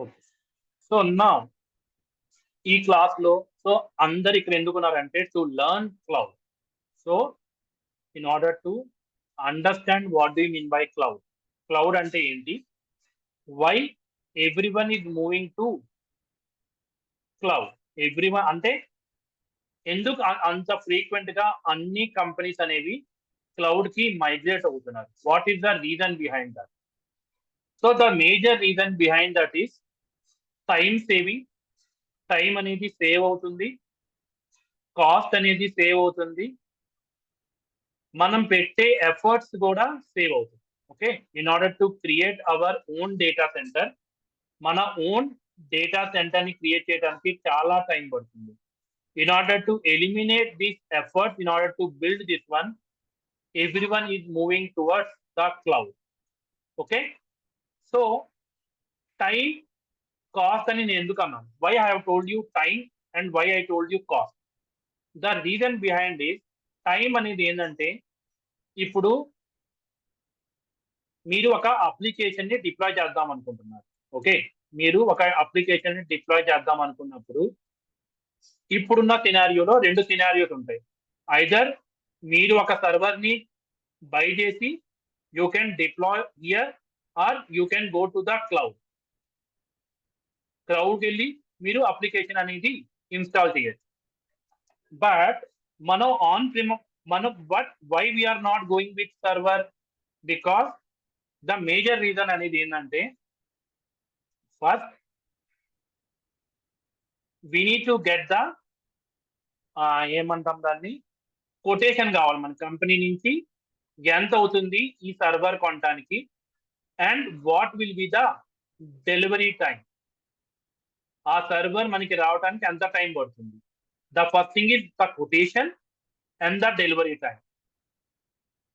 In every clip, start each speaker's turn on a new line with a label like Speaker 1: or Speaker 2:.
Speaker 1: Okay. So నా ఈ class లో సో అందరు ఇక్కడ ఎందుకున్నారంటే to learn cloud. So in order to understand what do mean by cloud. Cloud అంటే ఏంటి, why everyone is moving to cloud. Everyone అంటే ఎందుకు అంత ఫ్రీక్వెంట్ గా అన్ని కంపెనీస్ అనేవి క్లౌడ్ కి మైగ్రేట్ అవుతున్నారు. What is the reason behind that? So the major reason behind that is time saving. Time అనేది సేవ్ అవుతుంది, కాస్ట్ అనేది సేవ్ అవుతుంది, మనం పెట్టే ఎఫర్ట్స్ కూడా సేవ్ అవుతుంది. Okay, in order to create our own data centre, మన ఓన్ డేటా సెంటర్ ని క్రియేట్ చేయడానికి చాలా టైం పడుతుంది. In order to eliminate this effort, in order to build this one, everyone is moving towards the cloud. Okay, so time, cost అని నేను ఎందుకు అన్నాను? Why I have told you time and why I told you cost? The reason behind is time అనేది ఏంటంటే ఇప్పుడు మీరు ఒక application ని డిప్లాయ్ చేద్దాం అనుకుంటున్నారు. ఓకే, మీరు ఒక అప్లికేషన్ ని డిప్లాయ్ చేద్దాం అనుకున్నప్పుడు ఇప్పుడున్న సినారియోలో రెండు సినారియోస్ ఉంటాయి. ఐదర్ మీరు ఒక సర్వర్ ని బై చేసి you can deploy here, or you can go to the cloud. Cloud వెళ్ళి మీరు అప్లికేషన్ అనేది ఇన్స్టాల్ చేయొచ్చు. బట్ మనం ఆన్ ప్రిమ్ మనం but why we are not going with server? Because the major reason అనేది ఏంటంటే first we need to get the ఏమంటాం దాన్ని, కొటేషన్ కావాలి మన కంపెనీ నుంచి ఎంత అవుతుంది ఈ సర్వర్ కొనడానికి, and what will be the delivery time. ఆ సర్వర్ మనకి రావడానికి ఎంత టైం పడుతుంది. The first thing is the quotation and the delivery time.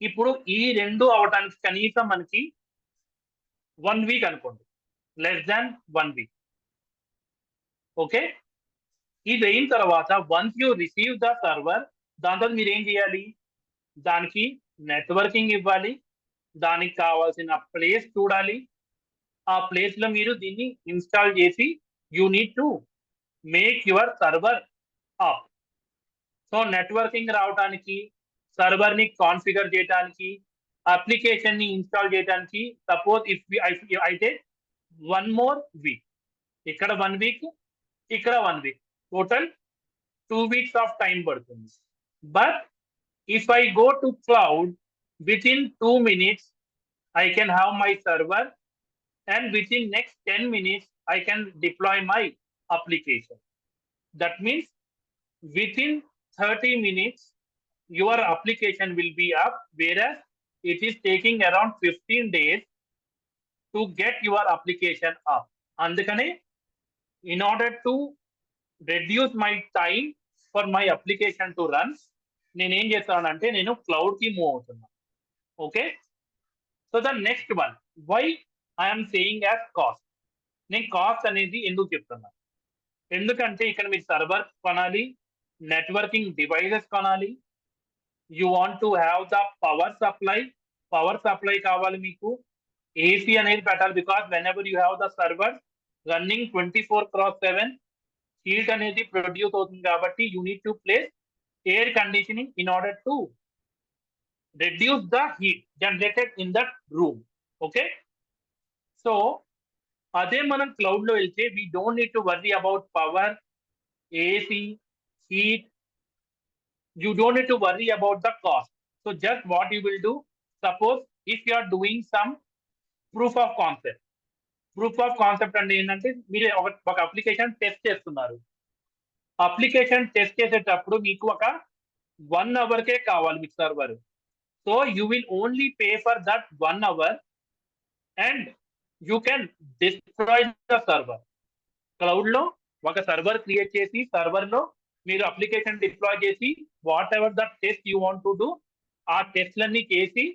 Speaker 1: ఇప్పుడు ఈ రెండు అవడానికి కనీసం మనకి 1 వీక్ అనుకోండి, లెస్ దాన్ 1 వీక్. ఓకే, ఇది అయిన తర్వాత once you receive the server, దాంతో మీరు ఏం చేయాలి, దానికి నెట్వర్కింగ్ ఇవ్వాలి, దానికి కావాల్సిన ప్లేస్ చూడాలి, ఆ ప్లేస్ లో మీరు దీన్ని ఇన్స్టాల్ చేసి you need to make your server up. So networking రావడానికి, సర్వర్ ని కాన్ఫిగర్ చేయడానికి, అప్లికేషన్ ని ఇన్స్టాల్ చేయడానికి సపోజ్ అయితే 1 more వీక్, ఇక్కడ 1 వీక్, ఇక్కడ 1 week, total 2 weeks of time పడుతుంది. But if I go to cloud, within 2 minutes I can have my server, and within next 10 minutes I can deploy my application. That means within 30 minutes your application will be up, whereas it is taking around 15 days to get your application up. Andukane, in order to reduce my time for my application to run, నేను ఏం చేస్తానంటే నేను cloud కి move అవుతున్నా. Okay, so the next one, why I'm saying as cost. నేను cost అనేది ఎందుకు చెప్తున్నా, ఎందుకంటే ఇక్కడ మీరు సర్వర్ కొనాలి, నెట్వర్కింగ్ డివైసెస్ కొనాలి, you want to have the power supply కావాలి మీకు, ఏసీ అనేది పెట్టాలి, because whenever you have the server running 24/7 heat అనేది ప్రొడ్యూస్ అవుతుంది కాబట్టి you need to place air conditioning in order to reduce the heat generated in that room. Okay, so అదే మనం cloud లో వెళ్తే we don't need to worry about power, AC, heat. You don't need to worry about the cost. So just what you will do, suppose if you are doing some proof of concept అంటే ఏంటంటే మీరు ఒక application test చేస్తున్నారు. Application test చేసేటప్పుడు మీకు ఒక 1 hour కే కావాలి మీకు server. So you will only pay for that 1 hour and you can destroy the server. Cloud లో ఒక సర్వర్ క్రియేట్ చేసి సర్వర్ లో మీరు అప్లికేషన్ డిప్లాయ్ చేసి what ever the test you want to do, ఆ టెస్ట్లన్నీ చేసి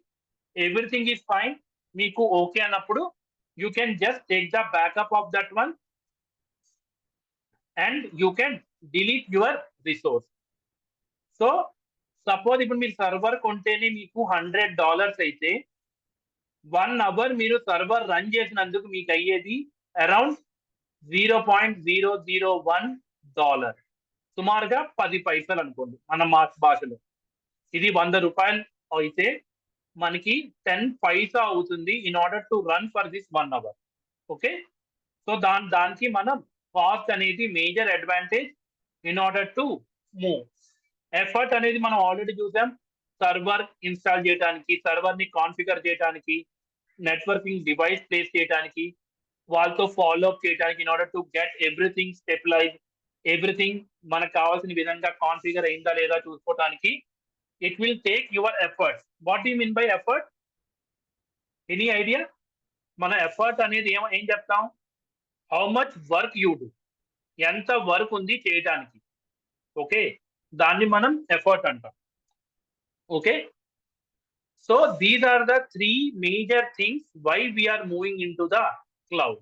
Speaker 1: ఎవ్రీథింగ్ ఈజ్ ఫైన్, మీకు okay అన్నప్పుడు you can just take the backup of that one and you can delete your resource. So suppose ఇప్పుడు మీరు server కొంటేనే మీకు $100 అయితే 1 hour మీరు server run చేసినందుకు మీకు అయ్యేది అరౌండ్ $0.001, సుమారుగా 10 పైసలు అనుకోండి మన భాషలో. ఇది 100 రూపాయలు అయితే మనకి 10 పైసా అవుతుంది in order to run for this 1 hour. Okay, so దానికి మనం కాస్ట్ అనేది major advantage in order to move. Effort అనేది మనం ఆల్రెడీ చూసాం, సర్వర్ ఇన్స్టాల్ చేయడానికి, సర్వర్ ని కాన్ఫిగర్ చేయడానికి, నెట్వర్కింగ్ డివైస్ ప్లేస్ చేయడానికి, వాళ్ళతో ఫాలో అప్ చేయడానికి, in order to get everything stabilise, everything మనకు కావాల్సిన విధంగా కాన్ఫిగర్ అయిందా లేదా చూసుకోవడానికి it will take your effort. What you mean by effort? Any idea? మన ఎఫర్ట్ అనేది ఏం చెప్తాం? How much work you do, ఎంత వర్క్ ఉంది చేయడానికి. ఓకే, దాన్ని మనం ఎఫర్ట్ అంటాం. Okay, so these are the 3 major things why we are moving in to the cloud.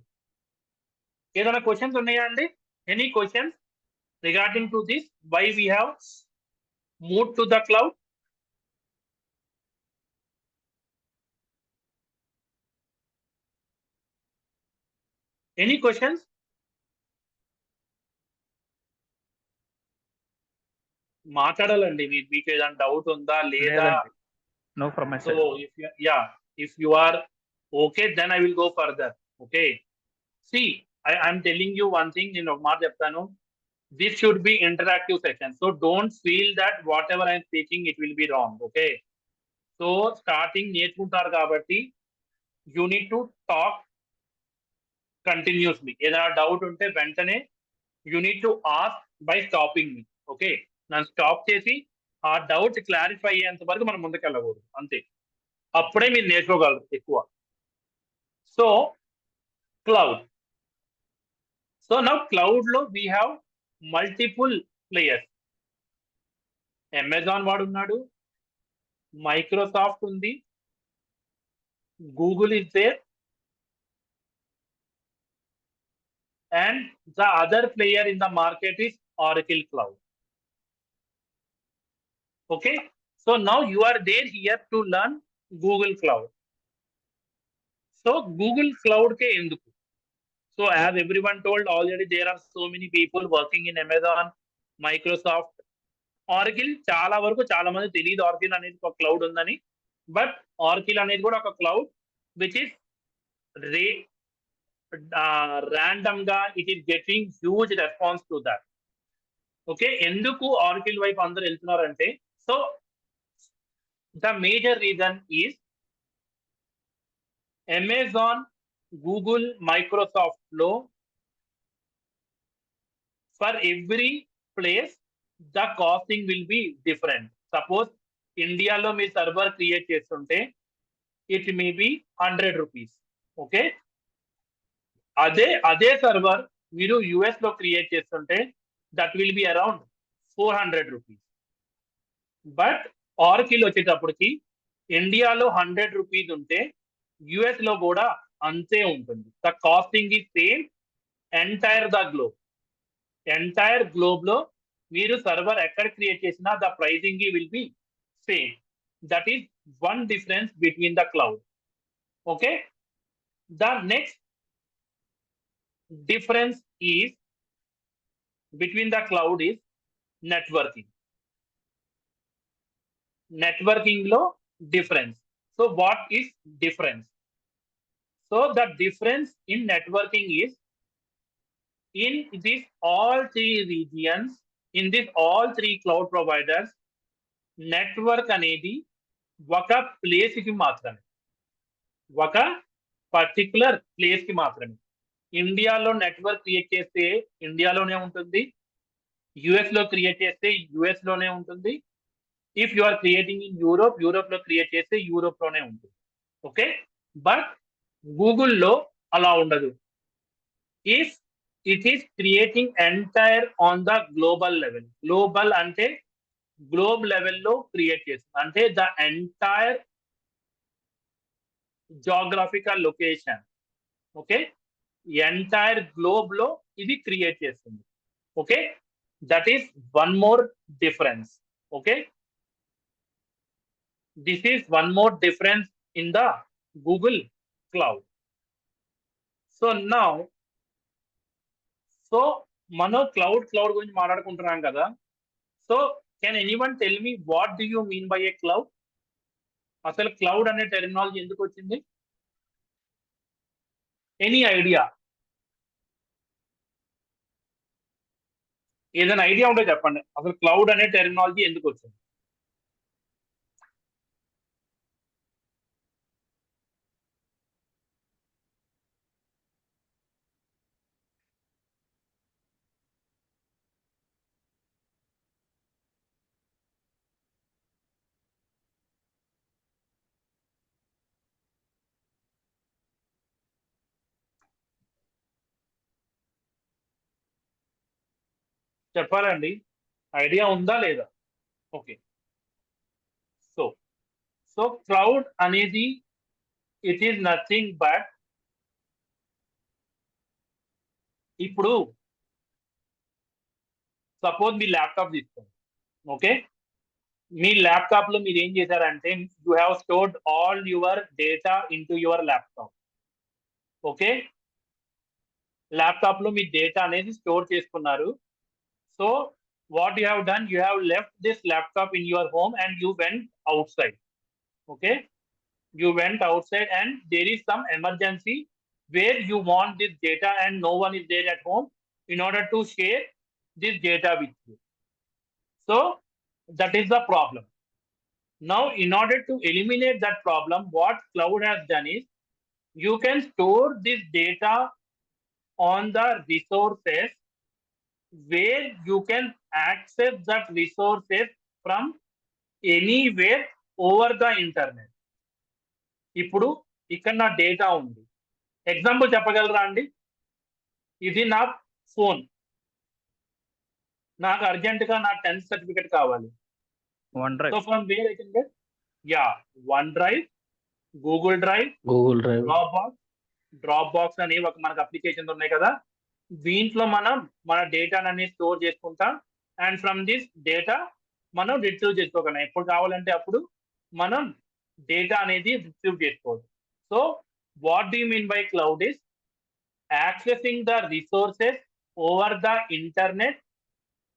Speaker 1: ఏదైనా క్వశ్చన్స్ ఉన్నాయా అండి? Any questions regarding to this, why we have move to the cloud? Any questions? మాట్లాడాలండి, మీకు ఏదైనా doubt ఉందా లేదా?
Speaker 2: No from my side.
Speaker 1: So if you are okay, then I will go further. Okay, see, I'm telling you one thing, నేను ఒక మాట చెప్తాను. This should be interactive session, so don't feel that whatever I'm speaking it will be wrong. Okay, so starting నేర్చుకుంటారు కాబట్టి you need to talk continuously. ఏదైనా doubt ఉంటే వెంటనే you need to ask by stopping me. Okay, నన్ను stop చేసి ఆ doubt clarify అయ్యేంత వరకు మనం ముందుకెళ్ళకూడదు, అంతే. అప్పుడే మీరు నేర్చుకోగలరు ఎక్కువ. So cloud, so now cloud లో we have multiple players. Amazon వాడు ఉన్నాడు, మైక్రోసాఫ్ట్ ఉంది, Google is there, and the other player in the market is Oracle Cloud. Okay, so now you are there here to learn Google Cloud. So Google Cloud ke enduku? So as everyone told already, there are so many people working in Amazon, Microsoft, Oracle. చాలా వరకు చాలా మంది తెలియదు Oracle అనేది ఒక cloud ఉందని. But Oracle అనేది కూడా ఒక క్లౌడ్ విచ్ ఇస్ random గా it is getting huge response to that. Okay, ఎందుకు ఆర్కిల్ వైపు అందరూ వెళ్తున్నారంటే, so the major reason is Amazon, Google, Microsoft లో for every place the costing will be different. Suppose ఇండియాలో మీ సర్వర్ క్రియేట్ చేస్తుంటే it may be 100 rupees. Okay, అదే server మీరు యుఎస్ లో క్రియేట్ చేస్తుంటే that will be around 400 rupees. But Oracle వచ్చేటప్పటికి ఇండియాలో 100 రూపీస్ ఉంటే యుఎస్ లో కూడా అంతే ఉంటుంది. The costing is same entire globe లో మీరు సర్వర్ ఎక్కడ క్రియేట్ చేసినా the pricing will be same. That is one difference between the cloud. Okay, the next difference is between the cloud is networking lo difference. So what is difference? So the difference in networking is in this all 3 regions, in this all 3 cloud providers, network అనేది ఒక place కి మాత్రమే, ఒక particular place కి మాత్రమే. ఇండియాలో network create చేస్తే ఇండియాలోనే ఉంటుంది, యుఎస్ లో క్రియేట్ చేస్తే యుఎస్ లోనే ఉంటుంది, if you are creating in Europe లో క్రియేట్ చేస్తే యూరోప్ లోనే ఉంటుంది. ఓకే, బట్ గూగుల్లో అలా ఉండదు. If it is creating entire on the global level, global అంటే గ్లోబ్ లెవెల్లో క్రియేట్ చేస్తుంది, అంటే the entire geographical location. Okay, entire globe లో ఇది క్రియేట్ చేస్తుంది. Okay, that is one more difference. Okay, this is one more difference in the Google cloud. So now so మనం cloud గురించి మాట్లాడుకుంటున్నాం కదా. So can anyone tell me what do you mean by a cloud? అసలు cloud అనే terminology ఎందుకు వచ్చింది? Any idea? ఏదైనా idea ఉంటే చెప్పండి, అసలు క్లౌడ్ అనే టెర్మినాలజీ ఎందుకు వచ్చింది? చెప్పాలండి, ఐడియా ఉందా లేదా? ఓకే. సో సో క్లౌడ్ అనేది ఇట్ ఈస్ నథింగ్ బట్, ఇప్పుడు సపోజ్ మీ ల్యాప్టాప్ తీసుకోండి. ఓకే, మీ ల్యాప్టాప్ లో మీరు ఏం చేశారంటే you have stored all your data in to your laptop. Okay, laptop లో మీ డేటా అనేది స్టోర్ చేసుకున్నారు. So what you have done, you have left this laptop in your home and you went out side. Okay, you went outside and there is some emergency where you want this data and no one is there at home in order to share this data with you. So that is the problem. Now in order to eliminate that problem, what cloud has done is you can store this data on the resources where you can access that resources from anywhere over the internet. ఇప్పుడు ఇక్కడ నా data ఉంది. Example చెప్పగలరా అండి? ఇది నా phone, నాకు urgent గా నా 10th సర్టిఫికేట్ కావాలి.
Speaker 2: OneDrive.
Speaker 1: So from where I can get? Yeah, one drive, Google drive, drop box అని ఒక మనకు అప్లికేషన్స్ ఉన్నాయి కదా, దీంట్లో మనం మన డేటాని అనేది స్టోర్ చేసుకుంటాం. అండ్ ఫ్రమ్ దిస్ డేటా మనం రిట్రీవ్ చేసుకోగలం. ఎప్పుడు కావాలంటే అప్పుడు మనం డేటా అనేది రిట్రీవ్ చేసుకోవచ్చు. So what do you mean by cloud is accessing the resources over the internet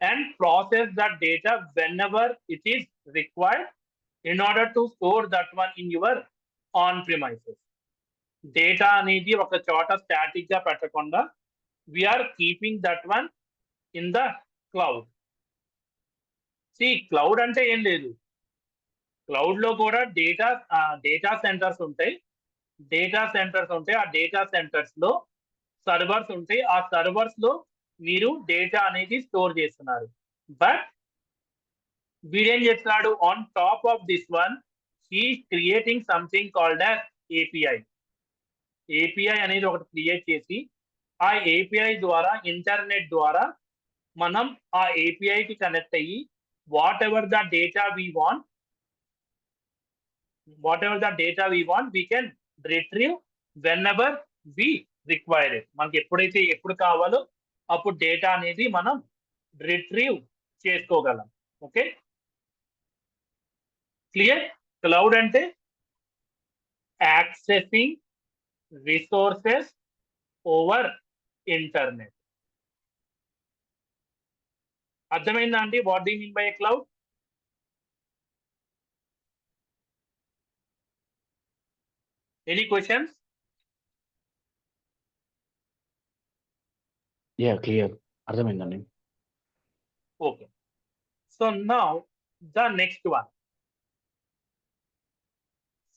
Speaker 1: and process that data whenever it is required in order to store that one in your on premises. Data అనేది ఒక చోట static గా పెట్టకుండా we are keeping that one in the cloud. See, cloud అంటే ఏం లేదు, cloud లో కూడా డేటా సెంటర్స్ ఉంటాయి. ఆ డేటా సెంటర్స్ లో సర్వర్స్ ఉంటాయి. ఆ సర్వర్స్ లో మీరు డేటా అనేది స్టోర్ చేస్తున్నారు. బట్ వీడేం చేస్తున్నాడు, on top of this one he creating something called as API. API అనేది ఒకటి క్రియేట్ చేసి ఆ ఏపీఐ ద్వారా ఇంటర్నెట్ ద్వారా మనం ఆ ఏపీఐకి కనెక్ట్ అయ్యి what ever the data we want we can retrieve whenever we require it. మనకి ఎప్పుడు కావాలో అప్పుడు డేటా అనేది మనం రిట్రీవ్ చేసుకోగలం. Okay, clear? క్లౌడ్ అంటే యాక్సెసింగ్ రిసోర్సెస్ ఓవర్ ఇంటర్నెట్. అర్థమైందా అండి what do you mean by a cloud? Any questions?
Speaker 3: Yeah, clear, అర్థమైందండి.
Speaker 1: Okay, so now the next one.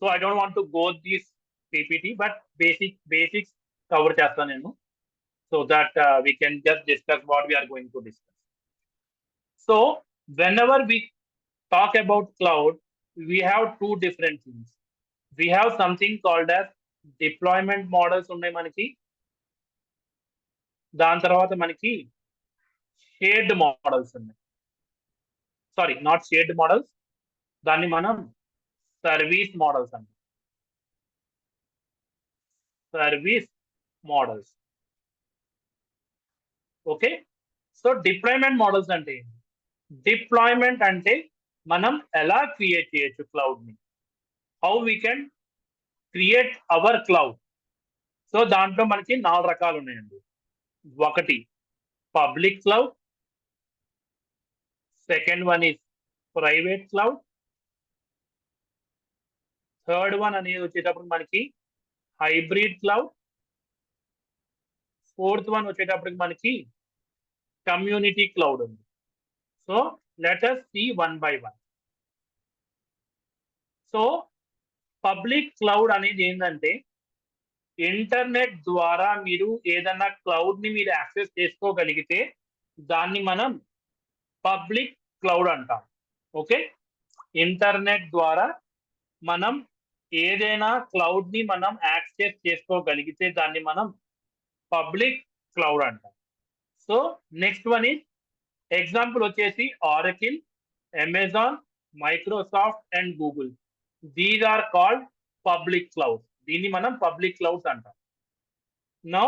Speaker 1: So I don't want to go this PPT, but basics cover చేస్తాను నేను, so that we can just discuss what we are going to discuss. So whenever we talk about cloud, we have two different things. We have something called as deployment models ఉన్నాయి మనకి. దాని తర్వాత మనకి shared models ఉన్నాయి. Sorry, not shared models, దాన్ని మనం service models అంటాం. Service models. Okay, so deployment models అంటే ఏంటి? డిప్లాయ్మెంట్ అంటే మనం ఎలా క్రియేట్ చేయొచ్చు క్లౌడ్ ని, how we can create our cloud. So దాంట్లో మనకి 4 రకాలు ఉన్నాయండి. ఒకటి public cloud, second one is private cloud, third one అనేది వచ్చేటప్పుడు మనకి హైబ్రిడ్ క్లౌడ్, ఫోర్త్ వన్ వచ్చేటప్పటికి మనకి కమ్యూనిటీ క్లౌడ్ ఉంది. So let us see one by one. So public cloud అనేది ఏంటంటే ఇంటర్నెట్ ద్వారా మీరు ఏదన్నా క్లౌడ్ ని మీరు యాక్సెస్ చేసుకోగలిగితే దాన్ని మనం పబ్లిక్ క్లౌడ్ అంటాం. ఓకే, ఇంటర్నెట్ ద్వారా మనం ఏదైనా క్లౌడ్ ని మనం యాక్సెస్ చేసుకోగలిగితే దాన్ని మనం పబ్లిక్ క్లౌడ్ అంటాం. So next one is example వచ్చేసి Oracle, Amazon, Microsoft and Google. These are called public cloud. దీన్ని మనం పబ్లిక్ క్లౌడ్స్ అంటాం. Now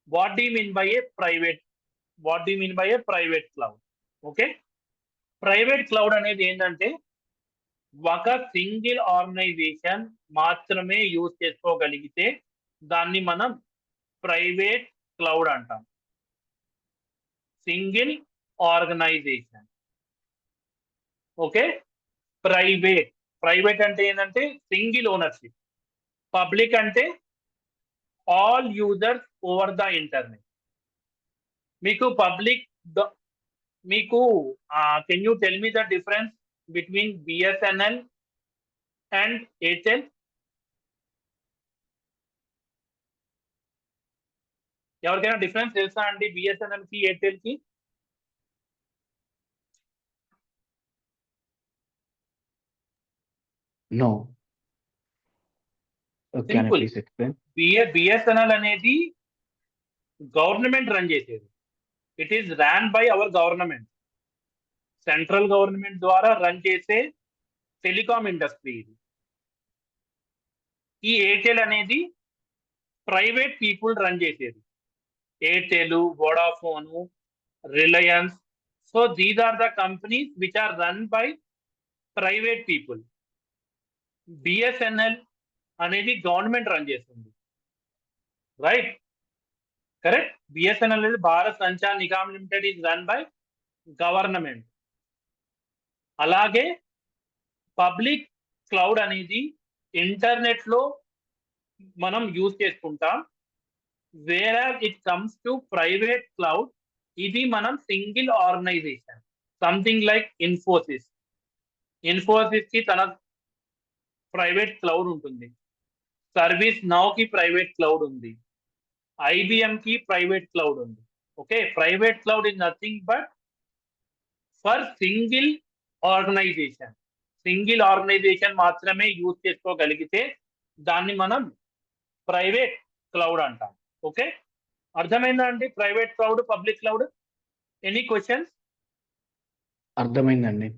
Speaker 1: what do you mean by a private cloud? Okay, private cloud అనేది ఏంటంటే ఒక single organisation మాత్రమే use చేసుకోగలిగితే దాన్ని మనం ప్రైవేట్ క్లౌడ్ అంటాం. Single organisation. ఓకే, ప్రైవేట్ అంటే ఏంటంటే సింగిల్ ఓనర్షిప్. పబ్లిక్ అంటే all users over the internet. మీకు పబ్లిక్ మీకు can you tell me the difference between BSNL and Airtel? ఎవరికైనా డిఫరెన్స్ తెలుసా అండి బిఎస్ఎన్ఎల్ కి ఎయిర్టెల్ కి?
Speaker 3: No. Can I
Speaker 1: Simple.
Speaker 3: please explain?
Speaker 1: BSNL అనేది గవర్నమెంట్ రన్ చేసేది. It is run by our government. Central government ద్వారా రన్ చేసే టెలికాం ఇండస్ట్రీ ఇది. ఈ ఎయిర్టెల్ అనేది ప్రైవేట్ పీపుల్ రన్ చేసేది. Airtel, Vodafone, Reliance. So these are the companies which are run by private people. BSNL అనేది government run చేస్తుంది. Right, correct. BSNL అనేది Bharat Sanchar Nigam limited is run by government. అలాగే పబ్లిక్ క్లౌడ్ అనేది ఇంటర్నెట్ లో మనం యూజ్ చేసుకుంటాం. Wear it comes to private cloud, ఇది మనం single organisation. Something like Infosys కి తన ప్రైవేట్ క్లౌడ్ ఉంటుంది. సర్వీస్ నౌ కి ప్రైవేట్ క్లౌడ్ ఉంది. IBM కి ప్రైవేట్ క్లౌడ్ ఉంది. Okay, private cloud is nothing but for single organisation మాత్రమే యూజ్ చేసుకోగలిగితే దాన్ని మనం ప్రైవేట్ క్లౌడ్ అంటాం. ఓకే, అర్థమైందా అండి private cloud, public cloud? Any questions?
Speaker 3: అర్థమైందండి,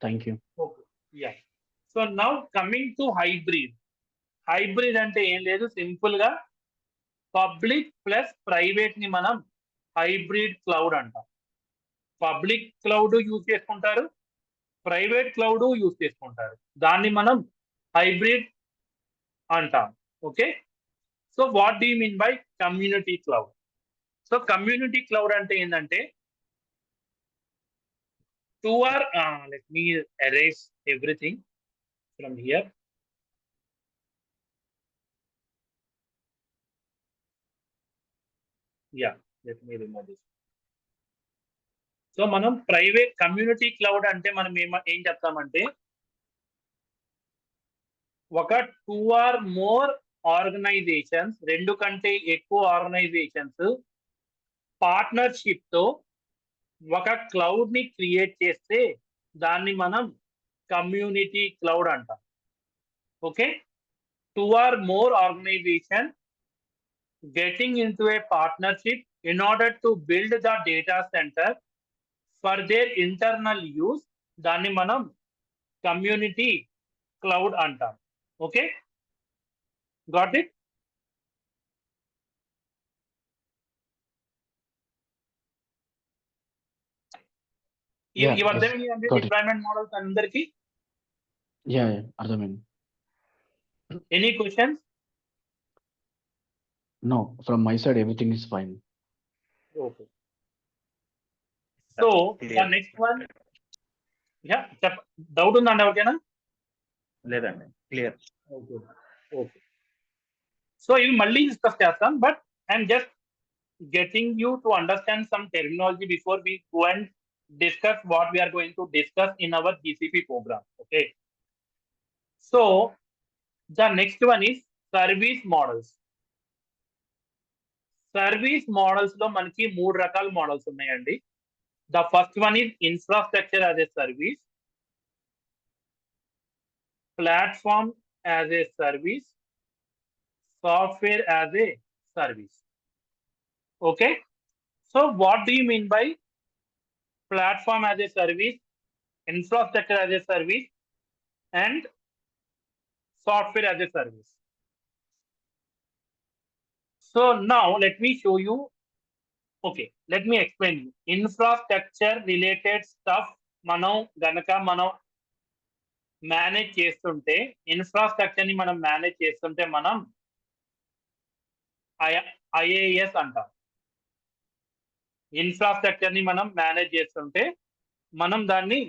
Speaker 3: thank you.
Speaker 1: Okay, yeah. So now coming to hybrid అంటే ఏం లేదు, సింపుల్ గా పబ్లిక్ ప్లస్ ప్రైవేట్ ని మనం హైబ్రిడ్ క్లౌడ్ అంటాం. పబ్లిక్ క్లౌడ్ యూజ్ చేసుకుంటారు, ప్రైవేట్ క్లౌడ్ యూజ్ చేసుకుంటారు. దాన్ని మనం హైబ్రిడ్ అంటాం. Okay, so what do you mean by community cloud? So community cloud అంటే ఏంటంటే let me erase everything from here. Yeah, let me remove this. So మనం private community cloud అంటే మనం ఏం చెప్తామంటే ఒక 2 or more ఆర్గనైజేషన్స్, 2 కంటే ఎక్కువ ఆర్గనైజేషన్స్ పార్ట్నర్షిప్ తో ఒక క్లౌడ్ ని క్రియేట్ చేస్తే దాన్ని మనం కమ్యూనిటీ క్లౌడ్ అంటాం. Okay, 2 or more organization getting into a partnership in order to build the data center for their internal use, దాన్ని మనం కమ్యూనిటీ క్లౌడ్ అంటాం. Okay, got it? అర్థమైంది డిప్లాయ్మెంట్ మోడల్స్ అందరికి?
Speaker 3: యా, అర్థమైంది.
Speaker 1: Any questions?
Speaker 3: No, from my side, everything is fine.
Speaker 1: Okay. So the
Speaker 2: Clear.
Speaker 1: next one, yeah, doubt ఉందండి ఎవరికైనా?
Speaker 2: లేదండి, clear.
Speaker 1: Okay. Okay. So ఇవి మళ్ళీ డిస్కస్ చేస్తాం, but I'm just getting you to understand some terminology before we go and discuss what we are going to discuss in our GCP program. Okay. So the next one is service models. Service models లో మనకి 3 రకాల models ఉన్నాయండి. The first one is infrastructure as a service, platform as a service, software as a service. Okay. So what do you mean by platform as a service, infrastructure as a service, and software as a service? So now let me show you. Okay, let me explain you. Infrastructure related stuff మనం manage చేస్తుంటే, infrastructure ని మనం manage చేస్తుంటే మనం IAS అంటాం. Infrastructure ని మనం manage చేస్తుంటే మనం దాన్ని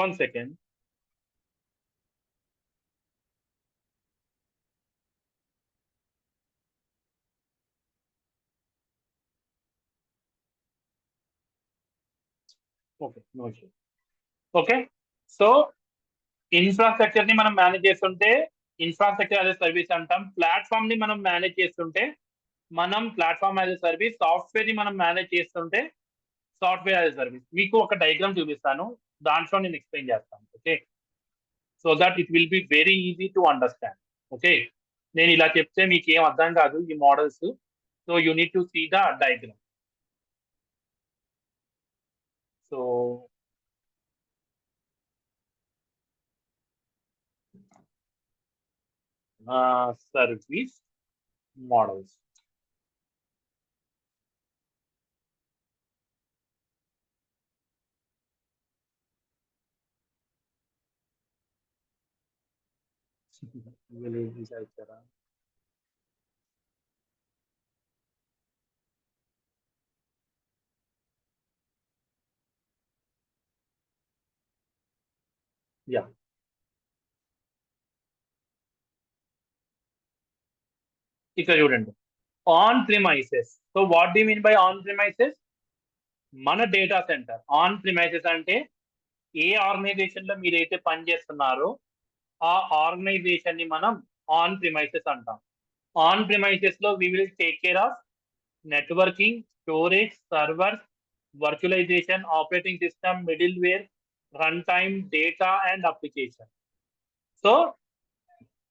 Speaker 1: one second okay, no issue. Okay, so infrastructure ని మనం మేనేజ్ చేస్తుంటే ఇన్ఫ్రాస్ట్రక్చర్ యాజ్ ఎ సర్వీస్ అంటాం. ప్లాట్ఫామ్ ని మనం మేనేజ్ చేస్తుంటే మనం platform as a service. Software ని మనం మేనేజ్ చేస్తుంటే సాఫ్ట్వేర్ యాజ్ ఎ సర్వీస్. మీకు ఒక డయాగ్రామ్ చూపిస్తాను, దాంట్లో నేను ఎక్స్ప్లెయిన్ చేస్తాను. Okay, so that it will be very easy to understand. Okay, నేను ఇలా చెప్తే మీకు ఏం అర్థం కాదు ఈ models. So you need to see the diagram. So service models. Yeah. ఇక్కడ చూడండి, on premises. So what do you mean by on premises? మన డేటా సెంటర్. ఆన్ ప్రిమైసెస్ అంటే ఏ ఆర్గనైజేషన్ లో మీరైతే పని చేస్తున్నారో ఆ ఆర్గనైజేషన్ ని మనం ఆన్ ప్రిమైసెస్ అంటాం. ఆన్ ప్రిమైసెస్ లో we will take care of networking, storage, servers, virtualisation, operating system, middleware, runtime, data and application. So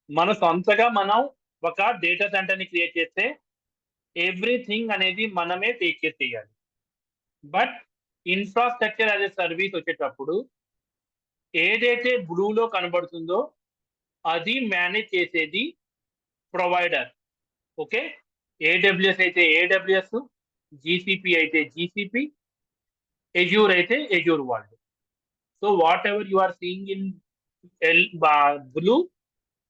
Speaker 1: మన సొంతగా మనం ఒక డేటా సెంటర్ ని క్రియేట్ చేస్తే ఎవ్రీథింగ్ అనేది మనమే టేక్ కేర్ చేయాలి. But infrastructure as a service వచ్చేటప్పుడు ఏదైతే బ్లూలో కనబడుతుందో అది మేనేజ్ చేసేది ప్రొవైడర్. ఓకే, ఏడబ్ల్యూఎస్ అయితే ఏడబ్ల్యూఎస్, జీసీపీ అయితే జీసీపీ, ఎజ్యూర్ అయితే ఎజ్యూర్ వాళ్ళు. So what ever you are seeing in blue,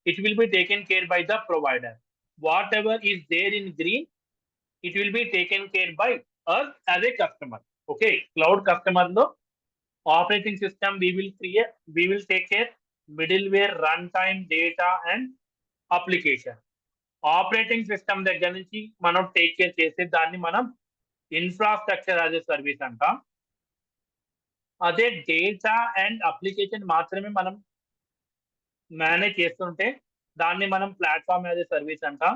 Speaker 1: it will be taken care by the provider. Whatever is there in green, it will be taken care by us as a customer. Okay, cloud customer lo operating system we will take care, middleware, runtime, data and application. Operating system దగ్గర నుంచి మనం take care చేసే దాన్ని మనం infrastructure as a service అంటాం. అదే data and application మాత్రమే మనం మేనేజ్ చేస్తుంటే దాన్ని మనం ప్లాట్ఫామ్ యాజ్ ఎ సర్వీస్ అంటాం.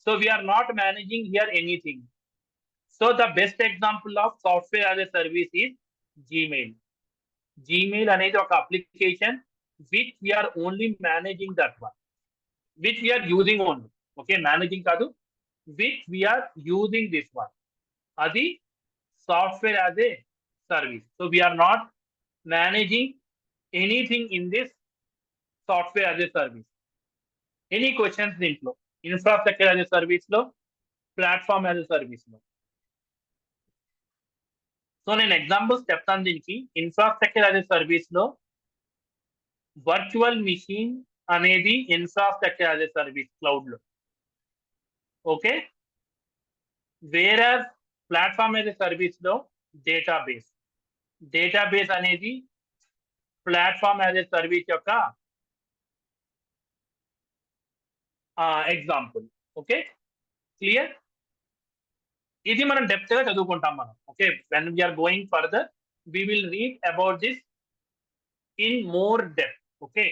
Speaker 1: So we are not managing here anything. So the best example of software as a service is Gmail. Gmail అనేది ఒక application which we are only managing that one, which we are using only. Okay, managing కాదు, which we are using this one, అది software as a service. So we are not managing anything in this software as a service. Any questions దీంట్లో? Infrastructure as a service లో, platform as a service లో. So నేను examples చెప్తాను దీనికి. Infrastructure as a service లో virtual machine అనేది infrastructure as a service cloud లో. Okay, వేరే ప్లాట్ఫామ్ యాజ్ ఎ సర్వీస్ లో డేటాబేస్ అనేది ప్లాట్ఫామ్ యాజ్ ఎ సర్వీస్ యొక్క ఎగ్జాంపుల్. Okay, clear? ఇది మనం డెప్త్ గా చదువుకుంటాం మనం. Okay, when we're going further we will read about this in more depth. Okay,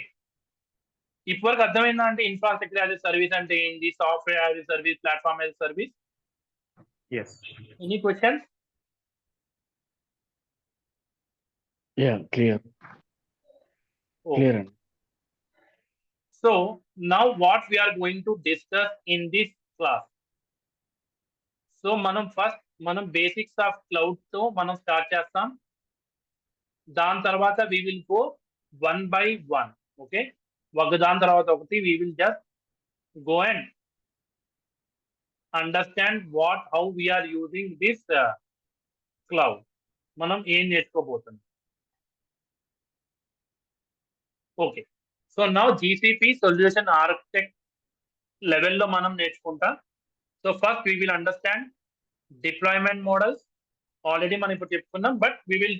Speaker 1: ఇప్పటివరకు అర్థమైందా అంటే ఇన్ఫ్రాస్ట్రక్చర్ యాజ్ ఎ సర్వీస్ అంటే ఏంటి, software as a service, platform as a service?
Speaker 2: Yes.
Speaker 1: Any questions?
Speaker 3: Yeah, clear. Clear. And
Speaker 1: So now what we are going to discuss in this class. So మనం basics of cloud తో మనం start చేస్తాం. దాని తర్వాత we will go one by one. Okay, దాని తర్వాత ఒకటి we will just go and understand how we are using this cloud. మనం ఏం నేర్చుకోబోతున్నాం. Okay, so now GCP solution architect లెవెల్లో మనం నేర్చుకుంటాం. So first we will understand deployment models. Already మనం ఇప్పుడు చెప్పుకున్నాం, but we will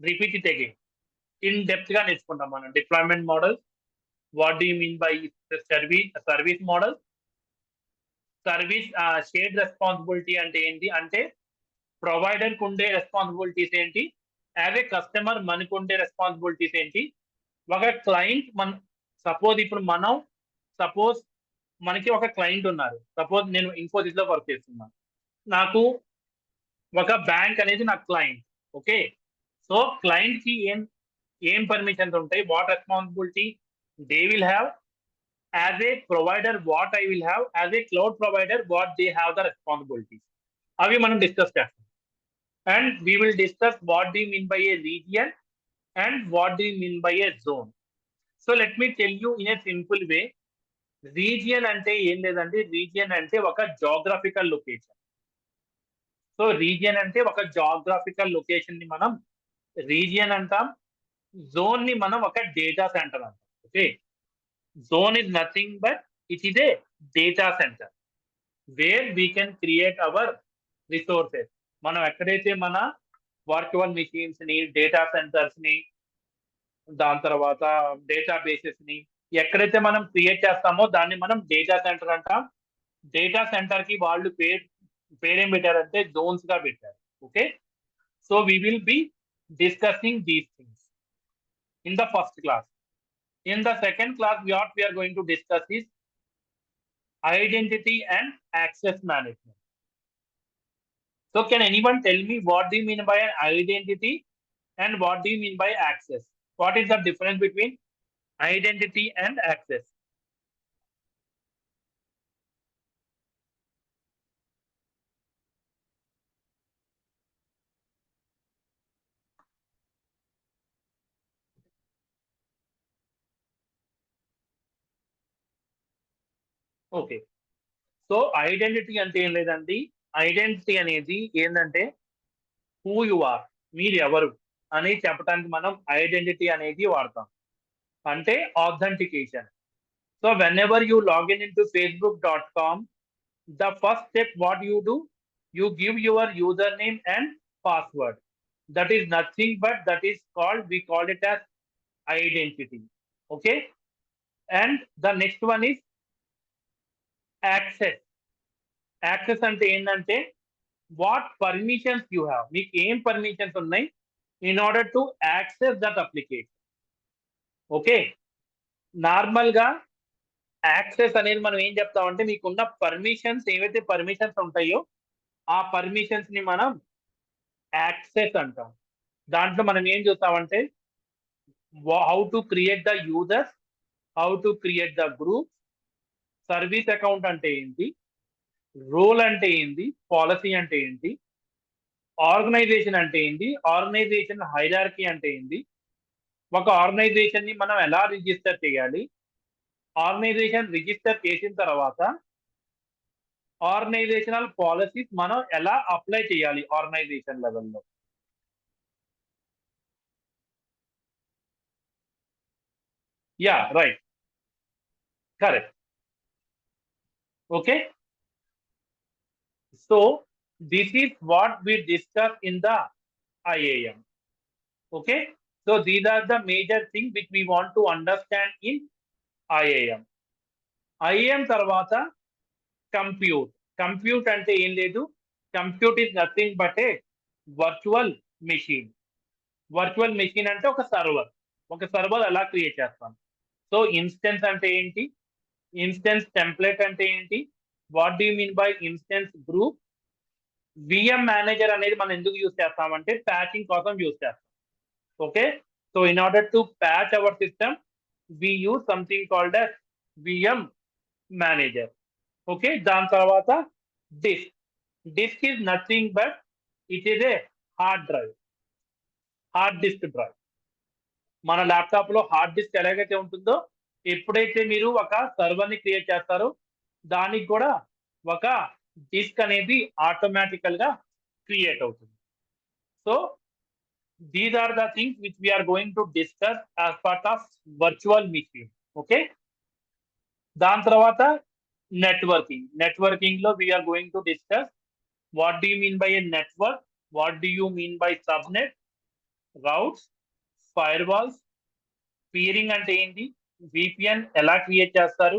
Speaker 1: repeat it again. In depth గా నేర్చుకుంటాం మనం deployment models. What do you mean by service model? Service shared responsibility అంటే ఏంటి, అంటే ప్రొవైడర్ కు ఉండే రెస్పాన్సిబిలిటీస్ ఏంటి, యాజ్ ఏ కస్టమర్ మనకు ఉండే రెస్పాన్సిబిలిటీస్ ఏంటి. ఒక క్లయింట్ సపోజ్ మనకి ఒక క్లయింట్ ఉన్నారు. సపోజ్ నేను ఇన్ఫోసిస్ లో వర్క్ చేస్తున్నాను, నాకు ఒక బ్యాంక్ అనేది నా క్లయింట్. ఓకే, సో క్లయింట్ కి ఏం పర్మిషన్స్ ఉంటాయి, what responsibility they will have as a provider, what I will have as a cloud provider, what they have the responsibilities, అవి మనం డిస్కస్ చేస్తాం. And we will discuss what do mean by A region and what do mean by A zone. So let me tell you in a simple way. Region అంటే ఏం లేదండి, region అంటే ఒక geographical location. So region అంటే ఒక geographical location ని మనం region అంటాం. జోన్ ని మనం ఒక డేటా సెంటర్ అంటాం. Okay, zone is nothing but it is A data centre where we can create our resources. మనం ఎక్కడైతే మన వర్చువల్ మిషన్స్ ని, డేటా సెంటర్స్ ని, దాని తర్వాత డేటా బేసెస్ ని ఎక్కడైతే మనం క్రియేట్ చేస్తామో దాన్ని మనం డేటా సెంటర్ అంటాం. డేటా సెంటర్ కి వాళ్ళు పేరేం పెట్టారంటే జోన్స్ గా పెట్టారు. Okay, so we will be discussing these things in the first class. In the second class, what we are going to discuss is identity and access management. So can anyone tell me what do you mean by an identity and what do you mean by access? What is the difference between identity and access? Okay, so identity అంటే ఏం లేదండి. Identity అనేది ఏంటంటే who you are, మీరు ఎవరు అని చెప్పడానికి మనం ఐడెంటిటీ అనేది వాడతాం. అంటే authentication. So when ever you login in to facebook.com, the first step what you do, you give your username and password. That is nothing but that is called, we call it as identity. Okay, and the next one is access. Access అంటే ఏంటంటే what permissions you have, మీకు ఏం permissions ఉన్నాయి in order to access that application. Okay, normal గా access అనేది మనం ఏం చెప్తామంటే మీకున్న పర్మిషన్స్, ఏవైతే పర్మిషన్స్ ఉంటాయో ఆ పర్మిషన్స్ ని మనం యాక్సెస్ అంటాం. దాంట్లో మనం ఏం చూస్తామంటే how to create the users, how to create the group, service account అంటే ఏంటి, రోల్ అంటే ఏంటి, పాలసీ అంటే ఏంటి, ఆర్గనైజేషన్ అంటే ఏంటి, ఆర్గనైజేషన్ హైరార్కీ అంటే ఏంటి, ఒక ఆర్గనైజేషన్ ని మనం ఎలా రిజిస్టర్ చేయాలి, ఆర్గనైజేషన్ రిజిస్టర్ చేసిన తర్వాత ఆర్గనైజేషనల్ పాలసీస్ మనం ఎలా అప్లై చేయాలి ఆర్గనైజేషన్ లెవెల్లో. Yeah, right. Correct. Okay. So this is what we discussed in the IAM. Okay. So these are the major things which we want to understand in IAM. IAM తర్వాత compute. Compute అంటే ఏం లేదు, compute is nothing but A virtual machine. Virtual machine అంటే ఒక server ఎలా create చేస్తాం. So instance అంటే ఏంటి, ఇన్స్టెన్స్ టెంప్లెట్ అంటే ఏంటి, what do mean by instance group. VM manager అనేది మనం ఎందుకు యూజ్ చేస్తామంటే ప్యాచింగ్ కోసం యూజ్ చేస్తాం. Okay. So in order to patch our system we use something called as VM manager. Okay. దాని తర్వాత disk. Disk is nothing but it is a hard disk drive. మన laptop లో hard disk ఎలాగైతే ఉంటుందో, ఎప్పుడైతే మీరు ఒక సర్వర్ ని క్రియేట్ చేస్తారో దానికి కూడా ఒక డిస్క్ అనేది ఆటోమేటికల్ గా క్రియేట్ అవుతుంది. So these are the things which we're going to discuss as part of virtual machine. Okay. దాని తర్వాత నెట్వర్కింగ్ లో we're going to discuss what do you mean by a network, what do you mean by subnet, routes, firewalls, peering అంటే ఏంటి, VPN ఎలా create చేస్తారు,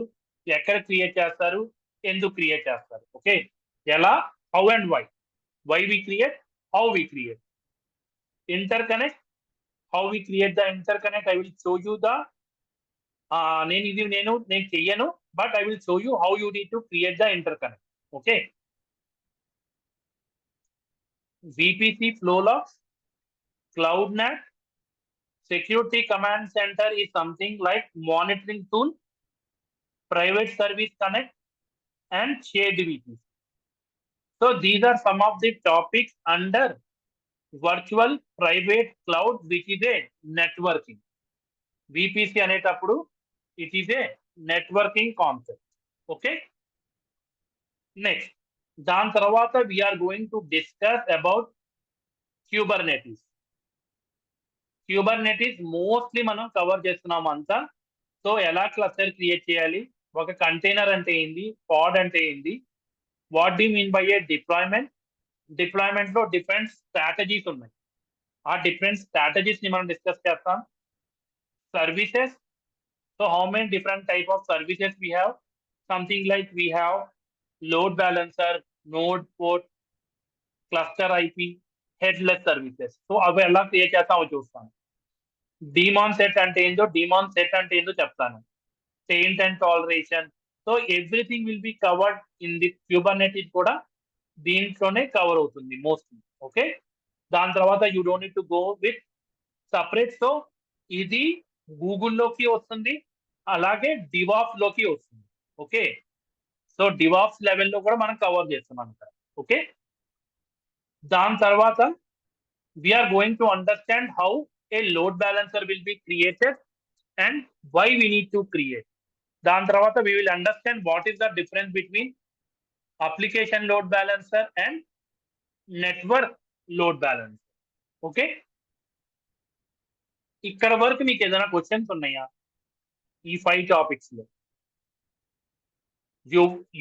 Speaker 1: ఎక్కడ create చేస్తారు, ఎందుకు క్రియేట్ చేస్తారు. ఓకే. ఎలా, how and why we create, how we create. Interconnect, how we create the interconnect. I will show you the నేను చెయ్యను, but I will show you how you need to create the interconnect. Okay. VPC flow logs, cloud NAT. Security command center is something like monitoring tool, private service connect, and shared VPC. So these are some of the topics under virtual private cloud, which is a networking. VPC అనేటప్పుడు it is a networking concept. Okay. Next, దాని తర్వాత we are going to discuss about Kubernetes. Kubernetes mostly మనం cover చేస్తున్నాం అంతా. So ఎలా cluster create చేయాలి, ఒక container అంటే ఏంది, పాడ్ అంటే ఏంది, what do mean by A deployment లో డిఫరెంట్ స్ట్రాటజీస్ ఉన్నాయి. ఆ డిఫరెంట్ స్ట్రాటజీస్ ని మనం డిస్కస్ చేస్తాం. Services, so how many different type of services we have. Something like we have load balancer, node port, cluster IP, headless services. So అవి ఎలా create చేస్తామో చూస్తాను. డీమాన్ సెట్ అంటే ఏందో చెప్తాను. Saint and toleration. So everything will be covered in the Kubernetes కూడా దీంట్లోనే cover అవుతుంది మోస్ట్లీ. ఓకే. దాని తర్వాత you don't need to go with separate. So ఇది గూగుల్లోకి వస్తుంది, అలాగే డివాప్స్ లోకి వస్తుంది. ఓకే. సో డివాప్స్ లెవెల్లో కూడా మనం కవర్ చేస్తున్నాం ఇక్కడ. ఓకే. దాని తర్వాత we're going to understand how a load balancer will be created and why we need to create. దాని తర్వాత we will understand what is the difference between application load balancer and network load balancer. Okay. ఇక్కడ వరకు మీకు ఏదైనా questions ఉన్నాయా ఈ 5 topics లో?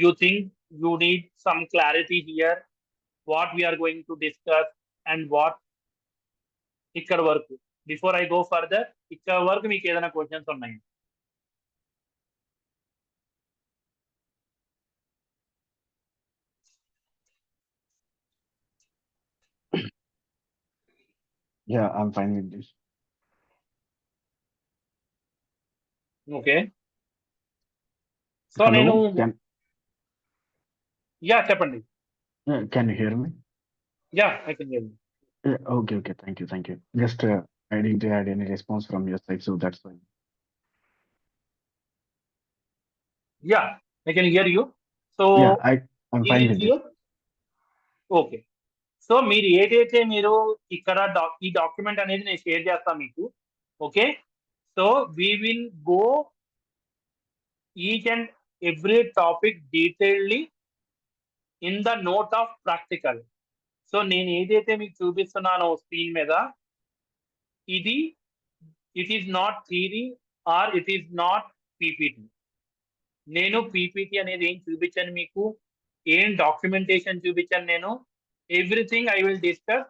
Speaker 1: you think you need some clarity here what we are going to discuss and what ఇక్కడ వరకు, before I go further, ఇక్కడ వరకు మీకు ఏదైనా క్వశ్చన్స్ ఉన్నాయి?
Speaker 3: Yeah, I'm fine with this.
Speaker 1: Okay. So
Speaker 3: Hello,
Speaker 1: నేను చెప్పండి.
Speaker 3: can you hear me?
Speaker 1: I can hear you.
Speaker 3: Okay, thank you. Just I didn't had any response from your side, so that's fine.
Speaker 1: I can hear you. So
Speaker 3: Yeah, I'm fine with this.
Speaker 1: Okay. So మీరు ఏదైతే మీరు ఇక్కడ ఈ document అనేది నేను share చేస్తాను మీకు. Okay. So we will go each and every topic detailedly in the note of practical. So నేను ఏదైతే మీకు చూపిస్తున్నానో స్క్రీన్ మీద, ఇది it is not theory or it is not PPT. నేను పీపీటీ అనేది ఏం చూపించాను మీకు, ఏం డాక్యుమెంటేషన్ చూపించాను నేను, everything I will discuss.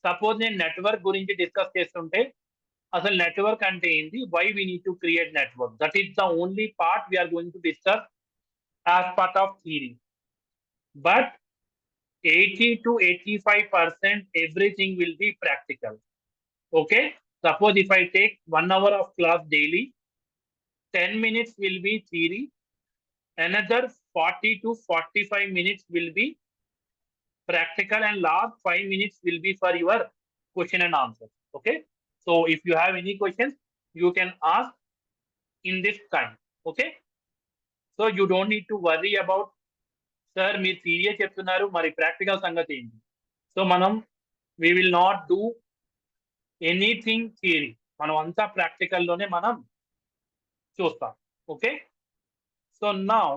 Speaker 1: Suppose నేను నెట్వర్క్ గురించి డిస్కస్ చేస్తుంటే అసలు నెట్వర్క్ అంటే ఏంటి, why we need to create network, that is the only part we're going to discuss as part of theory. But 80 to 85% everything will be practical. Okay, suppose if I take 1 hour of class daily, 10 minutes will be theory, another 40 to 45 minutes will be practical, and last 5 minutes will be for your question and answer. Okay, so if you have any questions you can ask in this time. Okay, so you don't need to worry about sir మీరు theory చెప్తున్నారు మరి practical సంగతి ఏంటి. So మనం we will not do anything theory, మనం అంతా ప్రాక్టికల్లోనే మనం చూస్తాం. Okay, so now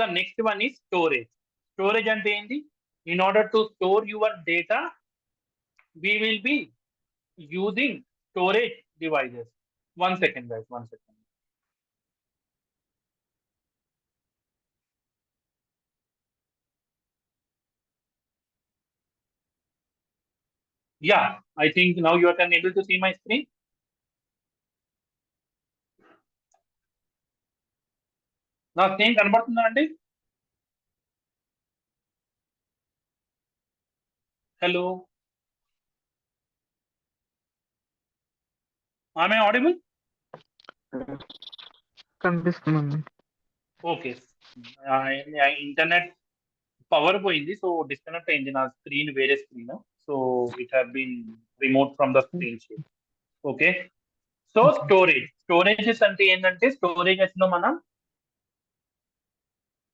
Speaker 1: the next one is storage. Storage అంటే ఏంటి, in order to store your data we will be using storage devices. One second guys, one second. Yeah, I think now you are able to see my screen. నా screen కనబడుతుందా అండి? Hello, am I audible?
Speaker 4: కనిపిస్తుందండి.
Speaker 1: Okay, internet power పోయింది, so disconnect అయింది నా screen, వేరే screen. So it have been remote from the screen share. Okay, so storages అంటే ఏంటంటే, స్టోరేజెస్ లో మనం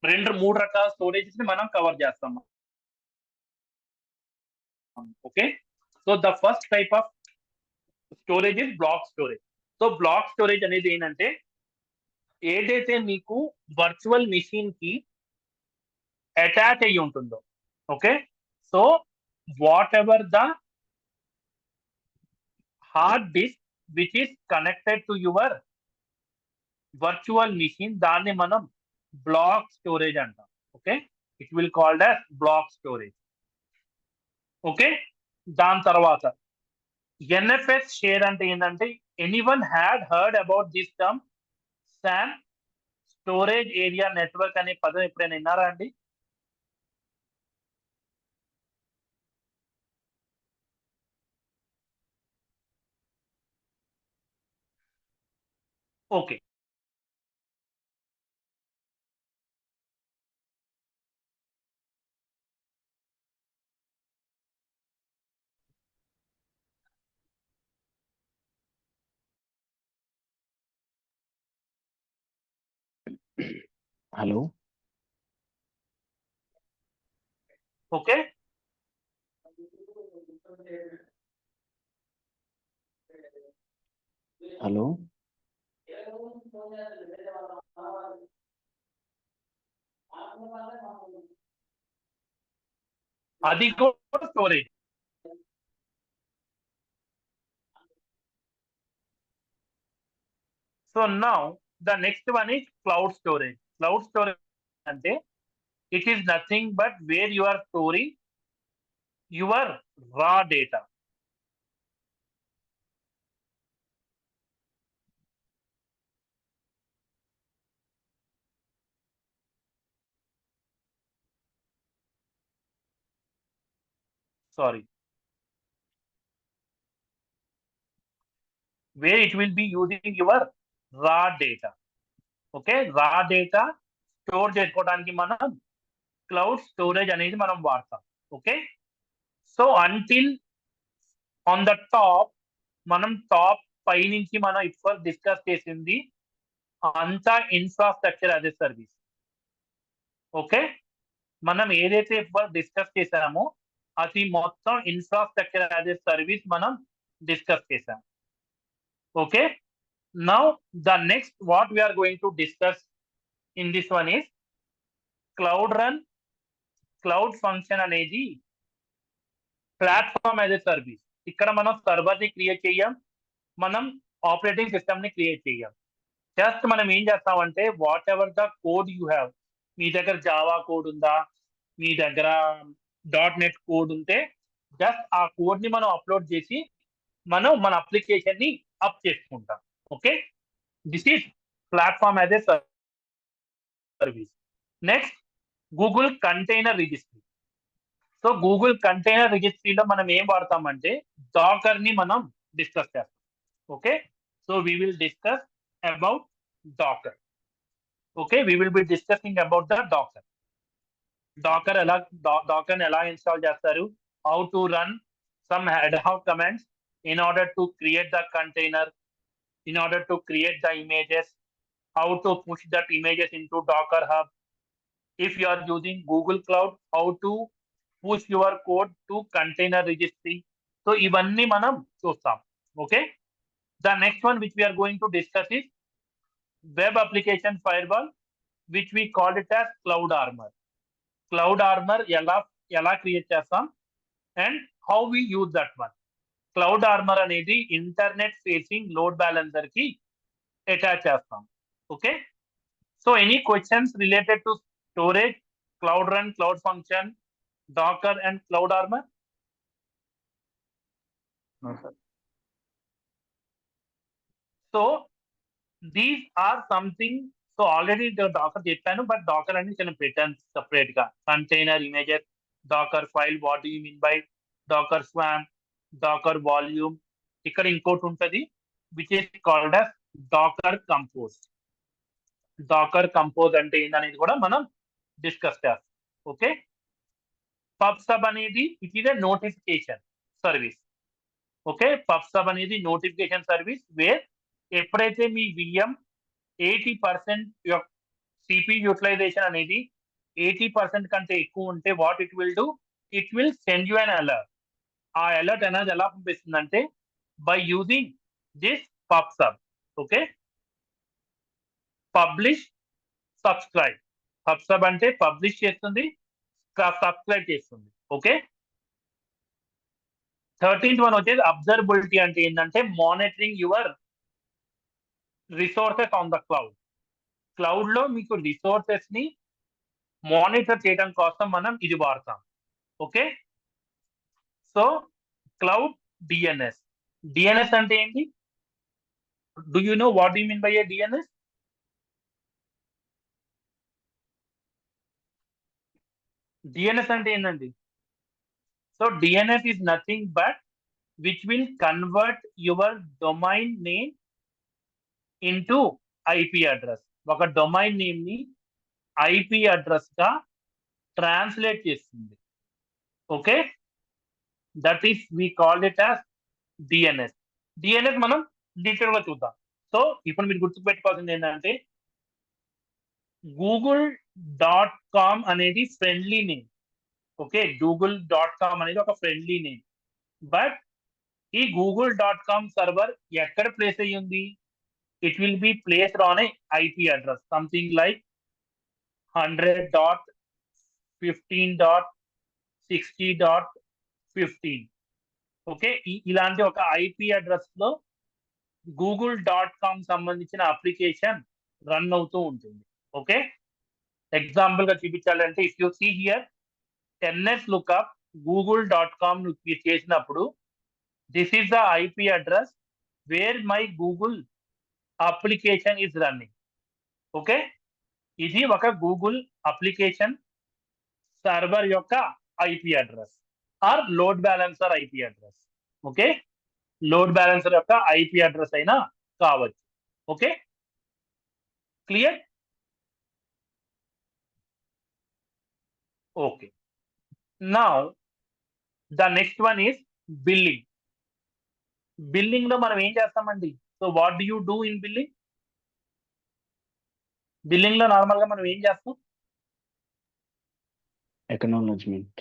Speaker 1: 2-3 రకాల స్టోరేజెస్ ని మనం కవర్ చేస్తాం. Okay, so the first type of storage is block storage. So block storage అనేది ఏంటంటే, ఏదైతే మీకు వర్చువల్ మిషన్ కి అటాచ్ అయ్యి ఉంటుందో, okay, so whatever the hard disk which is connected to your virtual machine, దాన్ని మనం బ్లాక్ స్టోరేజ్ అంటాం. Okay, it will called as block storage. Okay, దాని తర్వాత ఎన్ఎఫ్ఎస్ షేర్ అంటే ఏంటంటే, anyone had heard about this term SAN, storage area network అనే పదం ఎప్పుడైనా విన్నారా అండి? Okay,
Speaker 3: Hello.
Speaker 1: Okay,
Speaker 3: Hello.
Speaker 1: అది కూడా storage. So now the next one is cloud storage. Cloud storage అంటే it is nothing but where you are storing your raw data. Sorry, where it will be using your raw data. Okay, raw data store చేసుకోవడానికి మనం cloud storage అనేది మనం వాడతాం. Okay, so until on the top, మనం top పై నుంచి మనం ఇప్పుడు డిస్కస్ చేసింది అంతా infrastructure as a service. Okay, మనం ఏదైతే ఇప్పుడు డిస్కస్ చేసామో అది మొత్తం ఇన్ఫ్రాస్ట్రక్చర్ యాజ్ ఎ సర్వీస్ మనం డిస్కస్ చేసాం. Okay, now the next what we are going to discuss in this one is cloud run. Cloud function అనేది ప్లాట్ఫామ్ యాజ్ ఎ సర్వీస్. ఇక్కడ మనం సర్వర్ ని క్రియేట్ చేయం, మనం ఆపరేటింగ్ సిస్టమ్ ని క్రియేట్ చేయం. జస్ట్ మనం ఏం చేస్తామంటే whatever the code you have, మీ దగ్గర జావా కోడ్ ఉందా, మీ దగ్గర .NET కోడ్ ఉంటే జస్ట్ ఆ కోడ్ ని మనం అప్లోడ్ చేసి మనం మన అప్లికేషన్ ని అప్ చేసుకుంటాం. Okay, this is platform as a service. Next Google container registry. So Google container రిజిస్ట్రీలో మనం ఏం వాడతామంటే డాకర్ ని మనం డిస్కస్ చేస్తాం. Okay, so we will discuss about Docker. Okay, we will be discussing about the Docker. Docker ఎలా install చేస్తారు, how to run some ad hoc commands in order to create the container, in order to create the images, how to push that images into Docker Hub. If you are using Google Cloud, how to push your code to container registry. So ivanni manam chustam. Okay, the next one which we are going to discuss is web application firewall, which we called it as Cloud Armor. Cloud Armor ఎలా create చేస్తాం and how we use that one. Cloud armor అనేది internet facing load balancer కి attach చేస్తాం. Okay, so any questions related to storage, cloud run, cloud function, Docker and cloud armor?
Speaker 2: No, sir.
Speaker 1: So these are something. So already Docker చెప్పాను, but Docker అనేది నేను పెట్టాను separate గా. Container images, Docker file, what do you mean by Docker swarm, Docker volume. ఇక్కడ ఇంకోటి ఉంటుంది which is called as Docker compose. Docker compose అంటే ఏంటనేది కూడా మనం డిస్కస్ చేస్తాం. ఓకే, పబ్సబ్ అనేది it is a notification service. Okay, pubsub అనేది నోటిఫికేషన్ సర్వీస్ వేర్ ఎప్పుడైతే మీ VM 80% CPU యూటిలైజేషన్ అనేది 80% కంటే ఎక్కువ ఉంటే what it will do, it will send you an alert. ఆ అలర్ట్ అనేది ఎలా పంపిస్తుందంటే by using this pubsub. Okay, publish, subscribe. Pubsub అంటే పబ్లిష్ చేస్తుంది, సబ్స్క్రైబ్ చేస్తుంది. ఓకే, 13th వన్ వచ్చేది అబ్జర్వబిలిటీ. అంటే ఏంటంటే monitoring your resources on the cloud. Cloud లో మీకు రిసోర్సెస్ ని మానిటర్ చేయడం కోసం మనం ఇది వాడతాం. Okay, so cloud DNS. DNS అంటే ఏంటి? Do you know what you mean by A DNS? DNS అంటే ఏంటండి? So DNS is nothing but which will convert your domain name into IP address. ఒక డొమైన్ నేమ్ ని IP address గా translate చేస్తుంది. Okay, that is we call it as DNS. DNS మనం detail గా చూద్దాం. So ఇప్పుడు మీరు గుర్తుపెట్టుకోవాల్సింది ఏంటంటే google.com అనేది ఫ్రెండ్లీ నేమ్. ఓకే, google.com అనేది ఒక ఫ్రెండ్లీ నేమ్. బట్ ఈ google.com సర్వర్ ఎక్కడ ప్లేస్ అయ్యి ఉంది? It will be placed on a IP address something like 100.15.60.15. Okay, ఇలాంటి ఒక IP అడ్రస్ లో google.com సంబంధించిన అప్లికేషన్ రన్ అవుతూ ఉంటుంది. ఓకే, ఎగ్జాంపుల్ గా చూపించాలంటే if you see here NS lookup google.com చేసినప్పుడు this is the IP address where my Google application is running. Okay, ఇది ఒక గూగుల్ అప్లికేషన్ సర్వర్ యొక్క IP address or load balancer IP address. Okay, load balancer యొక్క IP address అయినా కావచ్చు. Okay, clear? Okay, now the next one is billing. Billing లో మనం ఏం చేస్తామండి? So what do you do in billing? Billing లో normal గా మనం ఏం చేస్తాం?
Speaker 3: Acknowledgement.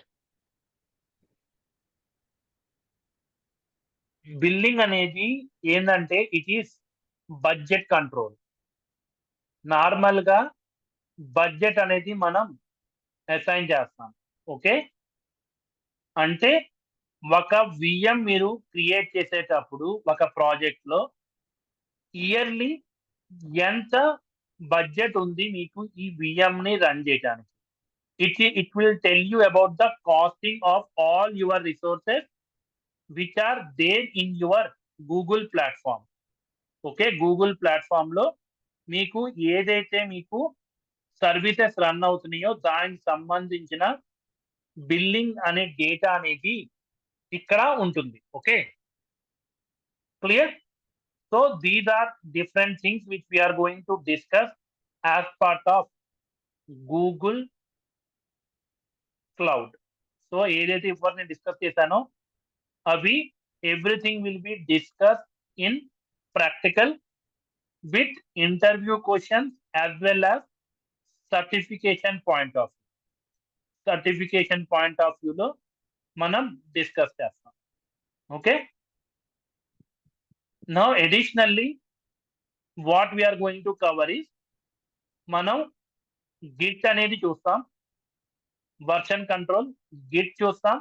Speaker 1: బిల్లింగ్ అనేది ఏంటంటే it is budget control. Normal గా బడ్జెట్ అనేది మనం అసైన్ చేస్తాం. ఓకే, అంటే ఒక VM మీరు క్రియేట్ చేసేటప్పుడు ఒక ప్రాజెక్ట్ లో ఇయర్లీ ఎంత బడ్జెట్ ఉంది మీకు ఈ VM ని రన్ చేయడానికి. It will tell you about the costing of all your resources which are there in your Google platform. Okay, Google platform లో మీకు ఏదైతే మీకు సర్వీసెస్ రన్ అవుతున్నాయో దానికి సంబంధించిన బిల్లింగ్ అనే డేటా అనేది ఇక్కడ ఉంటుంది. Okay, clear? So these are different things which we're going to discuss as part of Google cloud. So ఏదైతే ఇప్పుడు నేను డిస్కస్ చేశానో అవి everything will be discuss in practical with interview questions as well as certification point of వ్యూలో మనం discuss చేస్తాం. Okay, now additionally what we are going to cover is మనం Git అనేది చూస్తాం, వర్షన్ కంట్రోల్ గిట్ చూస్తాం,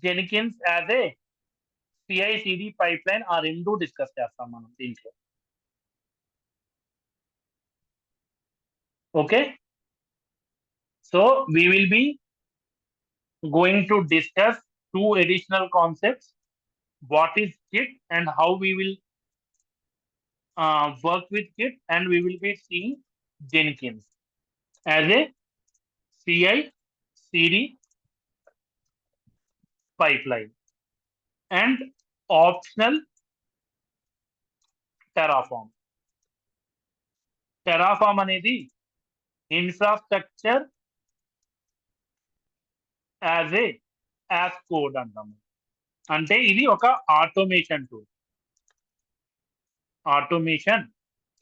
Speaker 1: జెనికిన్స్ యాజ్ ఏ CI/CD పైప్లైన్ ఆ రెండు discuss చేస్తాం మనం దీంట్లో. Okay, so we will be going to discuss two additional concepts, what is Git and how we will work with Git, and we will be seeing Jenkins as a CI/CD pipeline and optional Terraform. Terraform అనేది infrastructure as code అంటాము. అంటే ఇది ఒక automation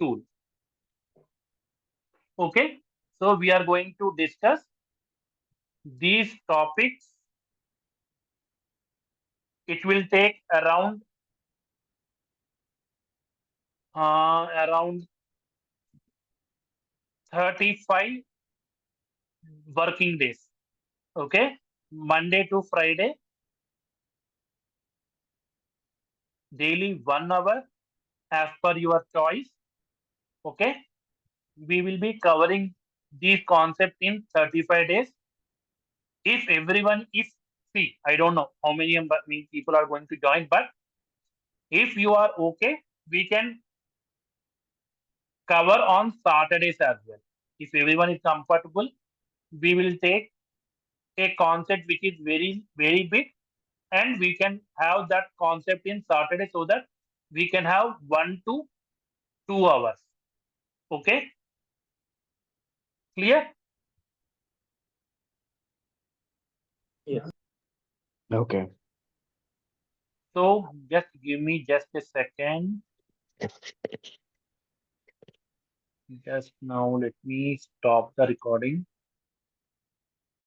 Speaker 1: tool. Okay, so we're going to discuss these topics. It will take around 35 working days. Okay, Monday to Friday, daily 1 hour as per your choice. Okay, we will be covering these concepts in 35 days. If see, I don't know how many people are going to join, but if you are okay, we can cover on Saturdays as well. If everyone is comfortable, we will take a concept which is very, very big, and we can have that concept in Saturday so that we can have 1 to 2 hours. Okay, clear?
Speaker 3: Okay.
Speaker 1: So just give me just a second. Just now let me stop the recording.